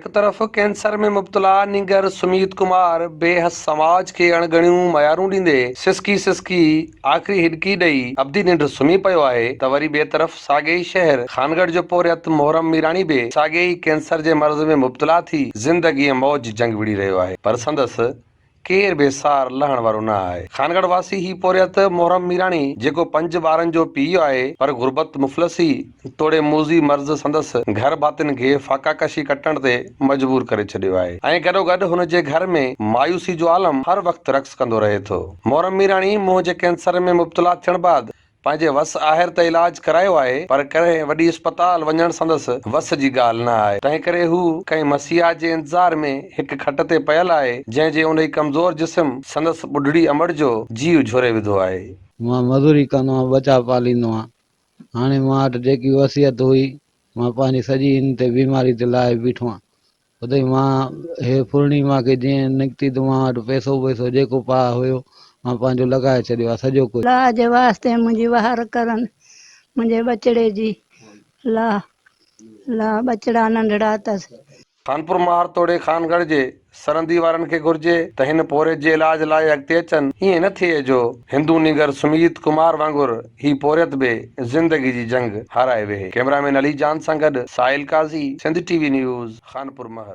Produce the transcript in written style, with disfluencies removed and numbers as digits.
एक तरफ़ कैंसर में मुब्तला निगर सुमीत कुमार बेहद समाज के अणगणियूं मयारूं ॾींदे सिसकी आख़िरी हिॾकी ॾेई अब्दी निंड सुम्ही पियो आहे त वरी ॿिए तरफ़ साॻे ई शहर खानगढ़ जो पोरियत मोहरम मीराणी बि साॻे ई कैंसर जे मर्ज़ में मुब्तला थी ज़िंदगीअ मौज जंग विड़ी रहियो आहे, पर संदसि केर बेसार लहण वारो न आहे। खानगढ़ वासी ही पोरियत मोहरम मीराणी जेको 5 ॿारनि जो पीउ आहे, पर गुरबत मुफ़लसी तोड़े मूज़ी मर्ज़ संदसि घर भातियुनि खे फाका कशी कटण ते मजबूर करे छॾियो आहे ऐं गॾोगॾु हुन जे घर में मायूसी जो आलम हर वक़्तु रक़्स कंदो रहे थो। मोहरम मीराणी मुंहुं जे कैंसर में मुब्तला थियण बाद पंहिंजे वस आहेर त इलाज करायो आहे, पर कंहिं वॾी अस्पताल वञण संदसि वस जी ॻाल्हि न आहे। तंहिं करे हू कंहिं मसीहा जे इंतज़ार में हिकु खट ते पयल आहे जंहिं जे उन कमज़ोर जिस्म संदसि ॿुढड़ी अमड़ जो जीव झोरे विधो आहे। मां मज़ूरी कंदो आहियां, बचा पालींदो आहियां। हाणे मां वटि जेकी वसियत हुई मां पंहिंजी सॼी इन ते बीमारी ते लाहे बीठो आहियां। उते मां हे पूर्णिमा खे जीअं निकिती त मां वटि पैसो जेको पा हुयो मां पंहिंजो लॻाए छॾियो आहे सॼो कुझु। इलाज वास्ते मुंहिंजी वहार करनि मुंहिंजे बचिड़े जी ला बचिड़ा नंढड़ा अथसि। कानपुर मार तोड़े खानगढ़ जे सरंदी वारनि खे घुर्जे त हिन पोरे जे इलाज लाइ अॻिते अचनि। ईअं न थिए जो हिंदू निगर सुमीत कुमार वांगुरु ही पोरियत बि ज़िंदगी जी जंग हाराए वेहे। कैमरामैन अली जान सां गॾु साहिल काज़ी, सिंध टीवी न्यूज़, खानपुर महर।